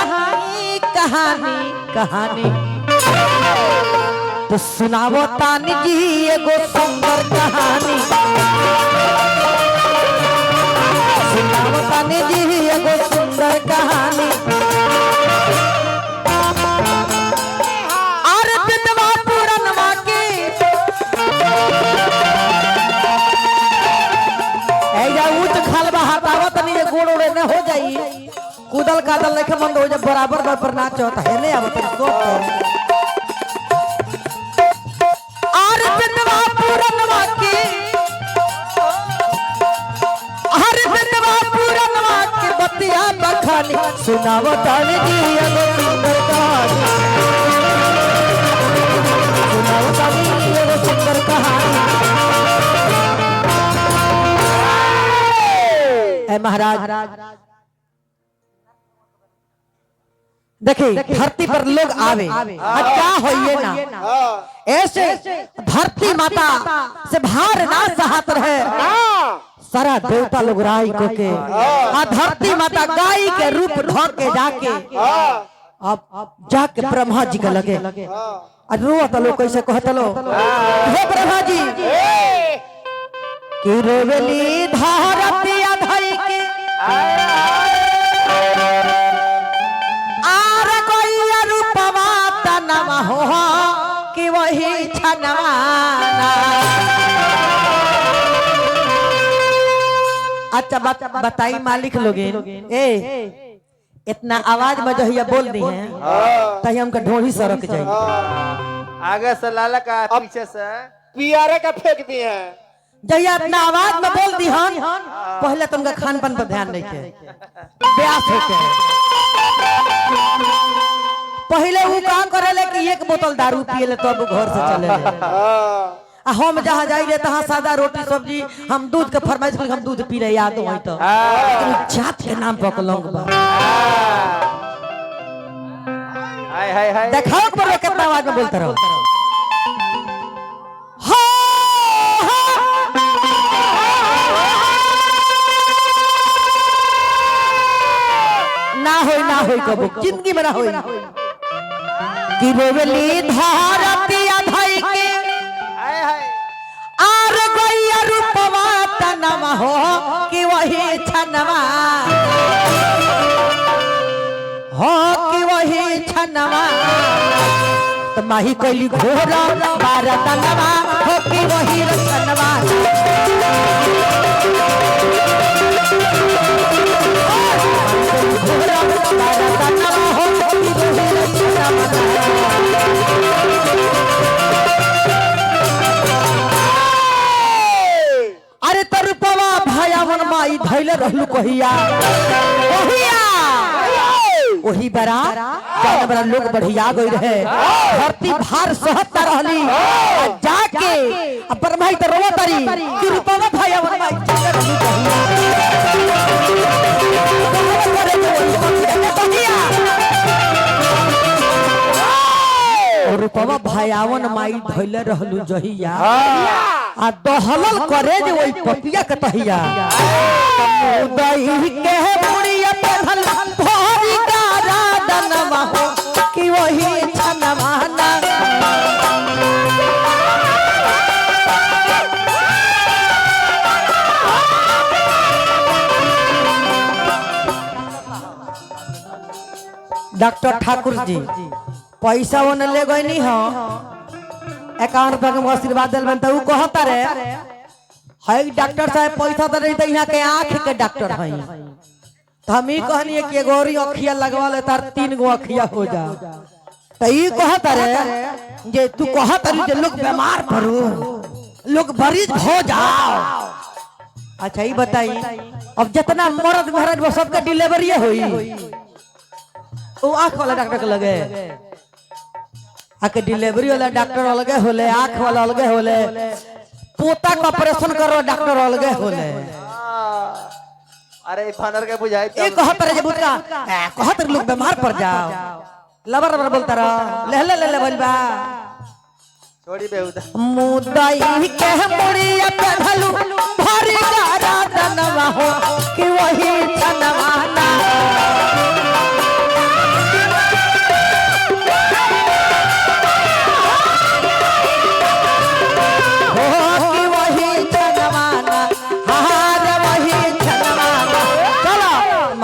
कहानी कहानी कहानी तो सुनावो तानी जी एगो सुंदर कहानी सुनावो तानी जी एगो सुंदर कहानी अरे बितवा पुरनवा के ऐजा ऊंच खाल बहातावा तनी गोड़ ओड़े न हो जाई कूदल कादल लेके बंद हो जा बराबर पर नाच होता है ले अब तक सोच आर बितवा पुरनवा के हर बितवा पुरनवा के बतिया बखानी सुनावो तानी जी एगो सुंदर कहानी सुनावो तानी जी एगो सुंदर कहानी ऐ महाराज देखिए धरती पर लोग आवे क्या होइए ना ऐसे धरती माता से भार ना सहत रहे सारा देवता लोग राई को के धरती माता गाय के रूप ढो के जाके अब जाके ब्रह्मा जी के लगे रोत लो कैसे कहत लो हे ब्रह्मा जी कि रोवेली धरती अधई के हो कि वही छनवाना अच्छा बताई मालिक लोग ए इतना आवाज में जो है बोल दी है तही हमका ढोड़ी सरक जाए आगे से लाला का पीछे से पियारे का फेंक दिए हैं जहिया इतना आवाज में बोल दी हन पहले तुमका खान पान पर ध्यान नहीं के ब्यास होके पहले वो का करेले कि एक बोतल दारू पिए ले तब घर से चले हम जहाँ जाइए तहाँ सादा रोटी सब्जी हम दूध के फरमाइश हम दूध पी रहे याद हो तो जात के नाम पर कलंक बा हाय हाय हाय देखाओ कि बड़े कितना आवाज में बोलते रहो ना होई कबो जिंदगी में ना होई कि रोवेली धरती अधई के आर गैया रूपवा तनवा हो कि वही छनवा हो कि वही छनवा तो माही कोली घोरा बारा तनवा हो कि वही रतनवा घोरा बारा तनवा हो कि वही रतनवा अरे तरुपवा भयावन माई धैले रहलु कहिया कहिया ओही बरा जान बरा लोग बढ़िया गई रहे धरती भार सहता रहली जाके अब ब्रह्मा त रोवा तारी कि रूपवा भयावन माई धैले रहलु कहिया रूपवा भयावन माई धैले रहलु जहिया आ दहलल करे जे ओई पपिया के तहिया दही के मुड़िया पे धल भरी गारा दनवा हो कि वही छनवाना डॉक्टर ठाकुर जी पैसा वो ले गई नहीं हो 51 रुपया के आशीर्वाद दिल बन तो कहता रे है डॉक्टर साहब पैसा तो नहीं तो यहाँ के आँख के डॉक्टर है तो हम ही कहनी कि गोरी अखिया लगवा ले तार 3 गो अखिया हो जा तो ये कहता रे जे तू कहता रे जे लोग बीमार पड़ो लोग मरीज हो जाओ अच्छा ये बताई अब जितना मर्द महाराज वो सबका डिलीवरी हुई वो आँख वाला डॉक्टर के लगे आके डिलीवरी वाला डॉक्टर अलगे होले आँख वाला अलगे होले पोता का ऑपरेशन करो डॉक्टर अलगे होले अरे फादर के बुझाई एक कहतर जे बुतरा कहतर लोग बीमार पड़ जाओ लबर लबर बोलता रह ले ले ले बोलबा छोड़ी बेहुदा मुदाई के मुड़िया पे धलू भरी गारा दनवा हो कि वही छनवाना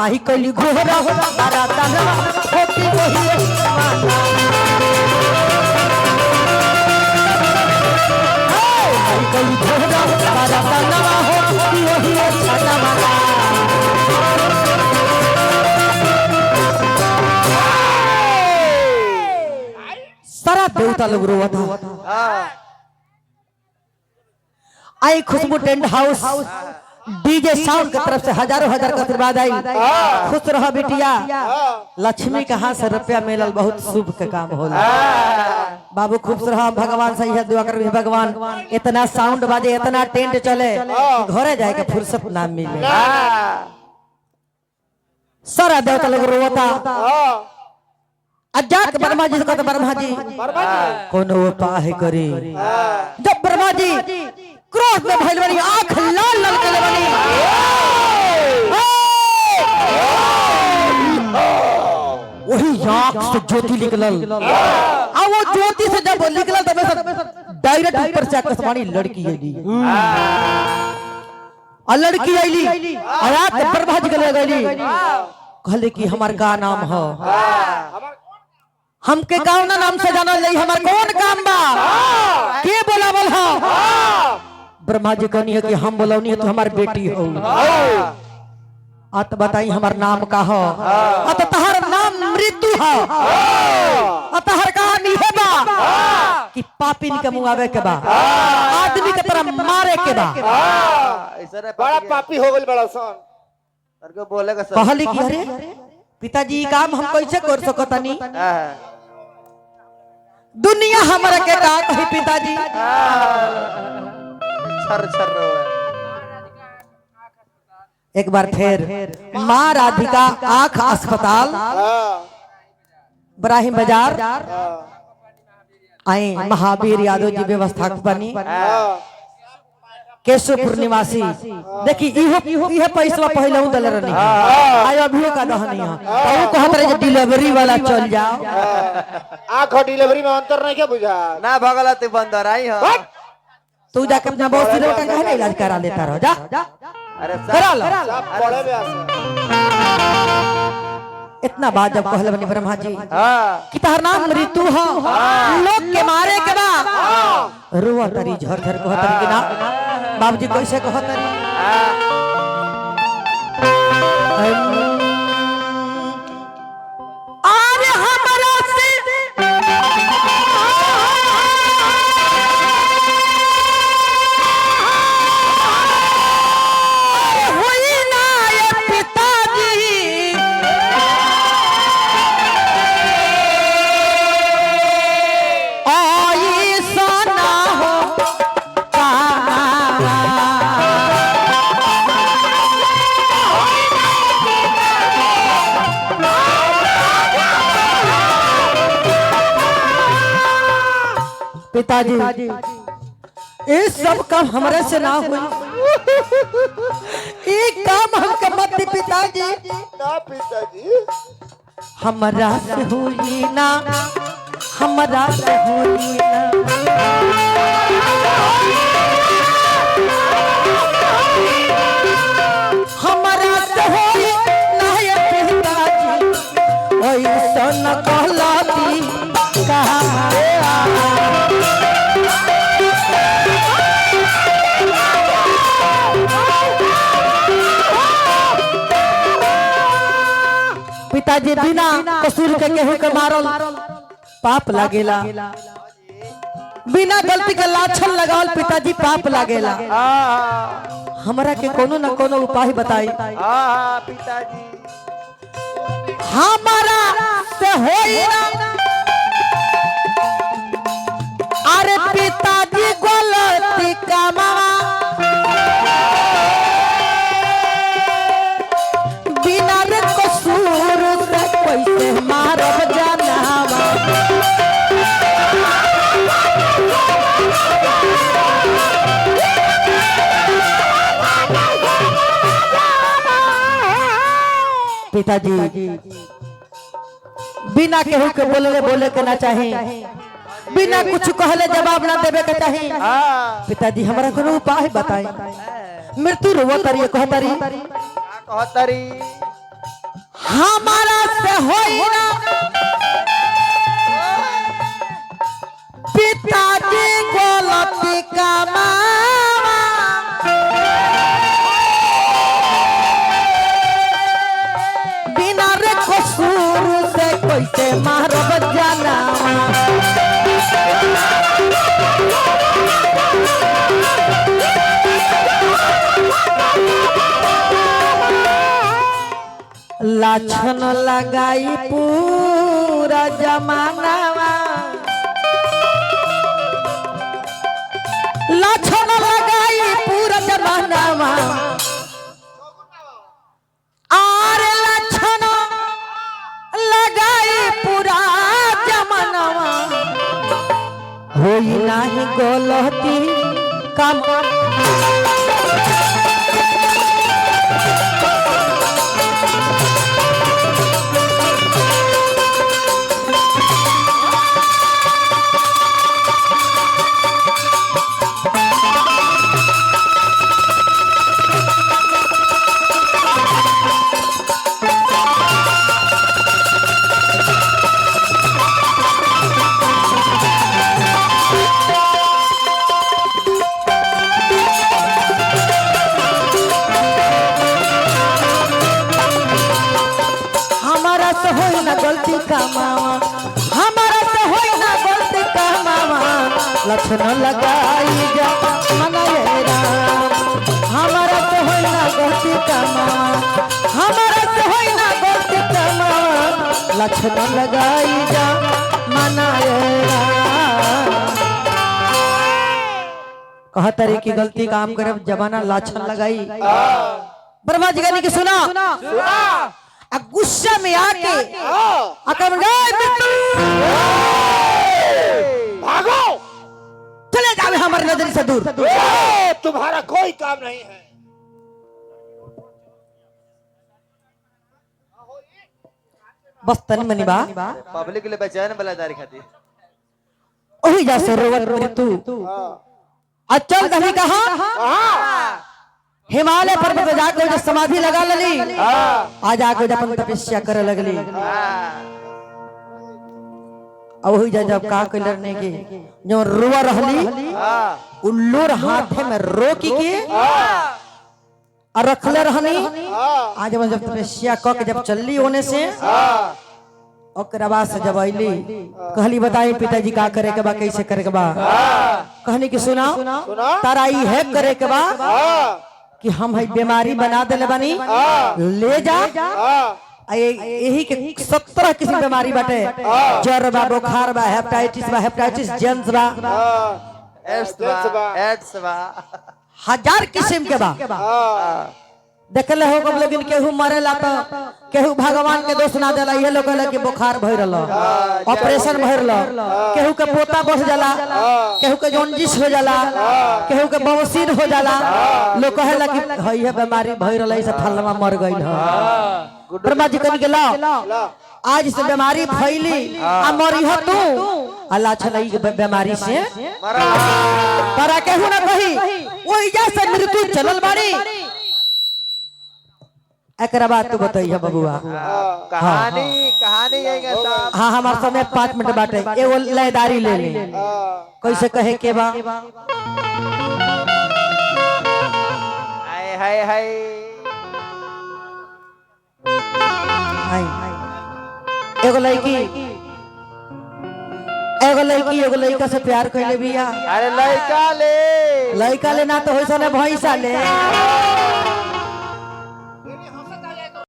माही कली घोरा बारा दानवा होती वही माना माही कली घोरा बारा दानवा होती वही छाना माना सारा देवता लोग रोवा था आई खुशबू टेंट हाउस डीजे साउंड की तरफ से हजारों हजार का आशीर्वाद आई खुश रहो बिटिया लक्ष्मी के हाथ से रुपया मिलल बहुत शुभ के काम होला बाबू खुश रहो भगवान से यह दुआ कर भगवान इतना साउंड बाजे इतना टेंट चले घरे जाए के फुर्सत ना मिले सारा देवता लोग रोता अजाक ब्रह्मा जी को तो ब्रह्मा जी कोनो उपाय करे जब ब्रह्मा जी क्रोध में भइल बनी आंख लाल लाल कर बनी वही आंख से ज्योति निकलल आ वो ज्योति से जब निकलल तब डायरेक्ट ऊपर से आकाशवाणी लड़की आईली आ लड़की आईली आयात ब्रह्मा जी के लगैली कहले कि हमार का नाम हो हमके कौन नाम से जानल जाई हमार कौन काम बा के बोलावल हो ब्रह्मा जी कहनी है कि हम बोलौनी है तो हमार बेटी हो अत बताई हमार नाम का हो अत तहर नाम मृत्यु हो अतहर कहानी है बा कि पापिन के मुआवे के बा आदमी के तरह मारे के बा बड़ा पापी हो गइल बड़ा सन करके बोले का कहली कि अरे पिताजी काम हम कैसे कर सकतनी दुनिया हमरा के का कही पिताजी छर छर एक बार फिर माँ राधिका आंख अस्पताल इब्राहिम बाजार आए महावीर यादव जी व्यवस्थापक बनी केशवपुर निवासी देखी इहो पैसा पहले हूं दल रहनी आय अभी का दहनी है तो कहत रहे डिलीवरी वाला चल जाओ आंख और डिलीवरी में अंतर नहीं क्या बुझा ना भगला ते बंदर आई हां तू जाके अपना बहुत सिरो का कहना इलाज करा लेता रहो जा अरे करा लो सब पड़े में इतना बात जब कहले बनी ब्रह्मा जी हां कि तहर नाम मृत्यु हो लोग के मारे के बा रोवा तरी झर झर कहत तरी कि ना बाबूजी कैसे कहत तरी अरे हमरा से होई ना ये पिताजी आई सना हो पिताजी इस सब काम हमारे से ना हुई एक काम हमके मत दी पिताजी ना पिताजी हमरा से हुई ना हमरा से हुई ना हमरा से हुई ना ये पिताजी ओई सन कहलाती कहाँ पिताजी बिना कसूर के केहू के मारल पाप लागेला बिना गलती के लाछन लगावल पिताजी पाप लागेला हमरा के कोनो न कोनो उपाय बताई हां पिताजी हमारा से होई ना अरे पिताजी गलती कमा बिना रे कसूर से कैसे मारब जानवा पिताजी बिना केहू के बोले के ना चाहे बिना कुछ कहले जवाब ना देवे के चाहे पिताजी हमरा कोनो उपाय बताई मृत्यु रोवो तरी कहतरी कहतरी हमारा से होई ना पिताजी गलती कमावा बिना रे कसूर से कैसे मारब जाना लाछन लगाई पूरा जमाना लाछन लगाई पूरा जमाना आरे लाछन लगाई पूरा जमाना होई नाही गलती काम गलती कमावा हमारा से होई ना गलती कमावा लक्षण लगाई जा मनाए राम हमारा से होई ना गलती कमावा हमारा से होई ना गलती कमावा लक्षण लगाई जा मनाए राम कहा तरी की गलती काम करे जमाना लाछन लगाई ब्रह्मा जी कहने की सुना गुस्सा में आके भागो चले जाओ हमारी नजर से दूर तुम्हारा कोई काम नहीं है बस तन मनी बा पब्लिक ले बचाने वाला दारी खाती ओही जा सरोवर मृत्यु अचल कहीं कहा हिमालय पर्वत पे जाकर जो समाधि लगा लली आज आके अपन तपस्या करे लगली वही जब का कलर ने के जो रुआ रहली उल्लूर हाथे में रोकी के और रखले रहनी आज जब तपस्या क के जब चलली होने से ओकरा बाद से जब आईली कहली बताई पिताजी का करे के बा कैसे करे के बा कहनी कि सुना तारा ई है करे के बा कि हम है बीमारी बना देले बनी ले जा यही के 17 किस्म बीमारी बाटे जर बा बुखार बा हेपेटाइटिस जेम्स बा एड्स बा 1000 किस्म के बा देखले हो कब लेकिन केहू मरेला तो केहू भगवान के दोष ना देला ये लोग कहला कि बुखार भइल रहल ऑपरेशन भइल रहल केहू के पोता बढ़ जाला केहू के जॉन्डिस हो जाला केहू के बवासीर हो जाला लोग कहला कि हई है बीमारी भइल रहल ऐसे फलवा मर गइल ह ब्रह्मा जी कन के ला आज से बीमारी फैली आ मरी हो तू अल्लाह छलई के बीमारी से मरा तारा केहू ना कही ओई जैसे मृत्यु चलल बाड़ी एकरा बात तू बताइए बबुआ कहानी है साहब हाँ हमारे समय 5 मिनट बाटे एगो लयदारी ले ली कैसे कहे के बा हाय हाय हाय एगो लड़की एगो लड़का से प्यार कैले बिया अरे लड़का ले ना तो होइसा ने भैंसा ले